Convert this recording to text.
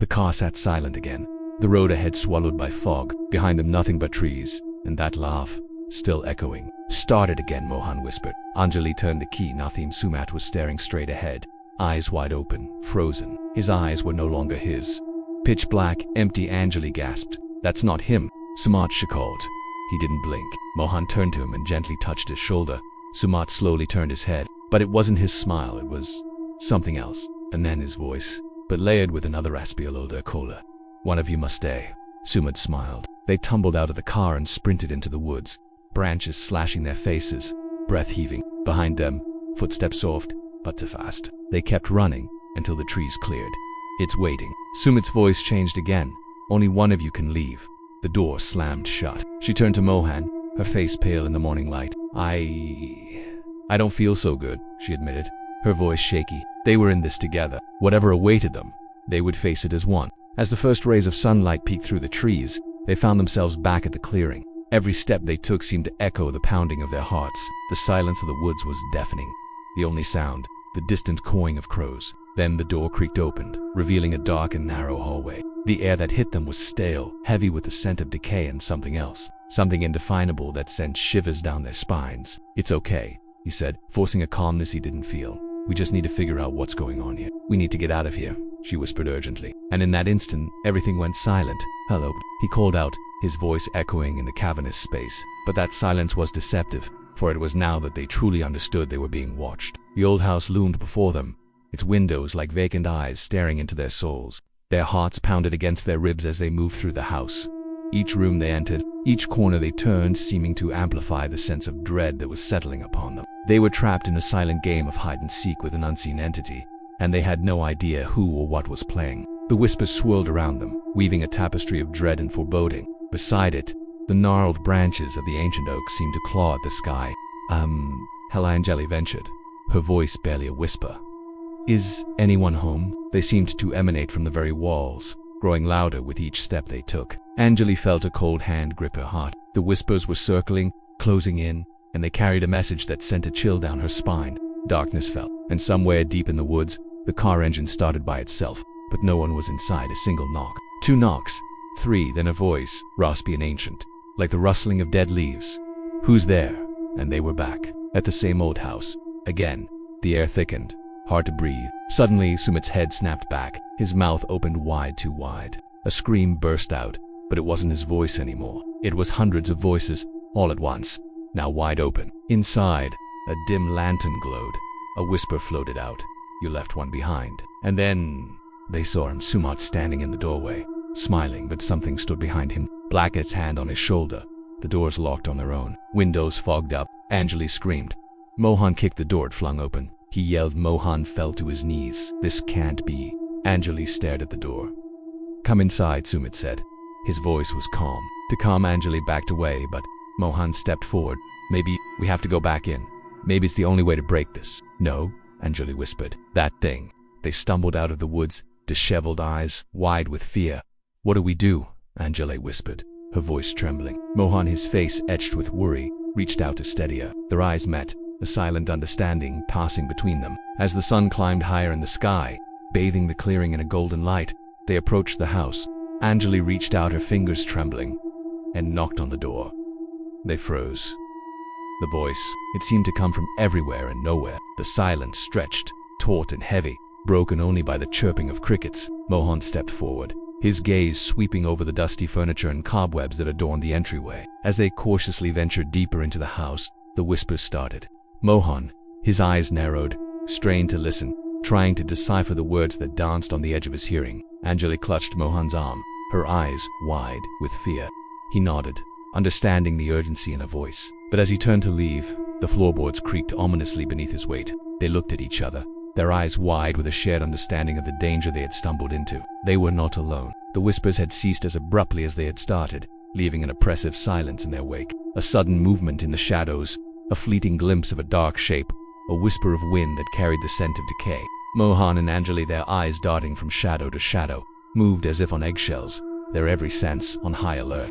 car sat silent again, the road ahead swallowed by fog, behind them nothing but trees, and that laugh, still echoing. "Start it again," Mohan whispered. Anjali turned the key. Nathim Sumat was staring straight ahead, eyes wide open, frozen. His eyes were no longer his. Pitch black, empty. Anjali gasped. "That's not him," Sumat called. He didn't blink. Mohan turned to him and gently touched his shoulder. Sumat slowly turned his head, but it wasn't his smile, it was something else. And then his voice, but layered with another raspy older cola. "One of you must stay." Sumat smiled. They tumbled out of the car and sprinted into the woods, branches slashing their faces, breath heaving. Behind them, footsteps soft, but too fast. They kept running until the trees cleared. "It's waiting." Sumit's voice changed again. "Only one of you can leave." The door slammed shut. She turned to Mohan, her face pale in the morning light. I don't feel so good," she admitted, her voice shaky. They were in this together. Whatever awaited them, they would face it as one. As the first rays of sunlight peeked through the trees, they found themselves back at the clearing. Every step they took seemed to echo the pounding of their hearts. The silence of the woods was deafening. The only sound, the distant cawing of crows. Then the door creaked open, revealing a dark and narrow hallway. The air that hit them was stale, heavy with the scent of decay and something else. Something indefinable that sent shivers down their spines. "It's okay," he said, forcing a calmness he didn't feel. "We just need to figure out what's going on here. We need to get out of here," she whispered urgently. And in that instant, everything went silent. "Hello," he called out, his voice echoing in the cavernous space. But that silence was deceptive, for it was now that they truly understood they were being watched. The old house loomed before them, its windows like vacant eyes staring into their souls. Their hearts pounded against their ribs as they moved through the house. Each room they entered, each corner they turned seeming to amplify the sense of dread that was settling upon them. They were trapped in a silent game of hide-and-seek with an unseen entity, and they had no idea who or what was playing. The whispers swirled around them, weaving a tapestry of dread and foreboding. Beside it, the gnarled branches of the ancient oak seemed to claw at the sky. Hela Anjali ventured, her voice barely a whisper. "Is anyone home?" They seemed to emanate from the very walls, growing louder with each step they took. Anjali felt a cold hand grip her heart. The whispers were circling, closing in, and they carried a message that sent a chill down her spine. Darkness fell, and somewhere deep in the woods, the car engine started by itself, but no one was inside. A single knock. 2 knocks. 3, then a voice, raspy and ancient, like the rustling of dead leaves. "Who's there?" And they were back, at the same old house. Again, the air thickened, hard to breathe. Suddenly, Sumit's head snapped back, his mouth opened wide, too wide. A scream burst out, but it wasn't his voice anymore. It was hundreds of voices, all at once, now wide open. Inside, a dim lantern glowed. A whisper floated out. "You left one behind." And then they saw him, Sumat, standing in the doorway, smiling, but something stood behind him. Blacket's hand on his shoulder. The doors locked on their own. Windows fogged up. Anjali screamed. Mohan kicked the door. It flung open. He yelled. Mohan fell to his knees. "This can't be." Anjali stared at the door. "Come inside," Sumit said. His voice was calm. To calm, Anjali backed away, but Mohan stepped forward. "Maybe we have to go back in. Maybe it's the only way to break this." "No," Anjali whispered. "That thing." They stumbled out of the woods, disheveled eyes wide with fear. "What do we do?" Anjali whispered, her voice trembling. Mohan, his face etched with worry, reached out to steady her. Their eyes met, a silent understanding passing between them. As the sun climbed higher in the sky, bathing the clearing in a golden light, they approached the house. Anjali reached out, her fingers trembling, and knocked on the door. They froze. The voice, it seemed to come from everywhere and nowhere. The silence stretched, taut and heavy, broken only by the chirping of crickets. Mohan stepped forward, his gaze sweeping over the dusty furniture and cobwebs that adorned the entryway. As they cautiously ventured deeper into the house, the whispers started. Mohan, his eyes narrowed, strained to listen, trying to decipher the words that danced on the edge of his hearing. Anjali clutched Mohan's arm, her eyes wide with fear. He nodded, understanding the urgency in her voice. But as he turned to leave, the floorboards creaked ominously beneath his weight. They looked at each other, their eyes wide with a shared understanding of the danger they had stumbled into. They were not alone. The whispers had ceased as abruptly as they had started, leaving an oppressive silence in their wake. A sudden movement in the shadows, a fleeting glimpse of a dark shape, a whisper of wind that carried the scent of decay. Mohan and Anjali, their eyes darting from shadow to shadow, moved as if on eggshells, their every sense on high alert.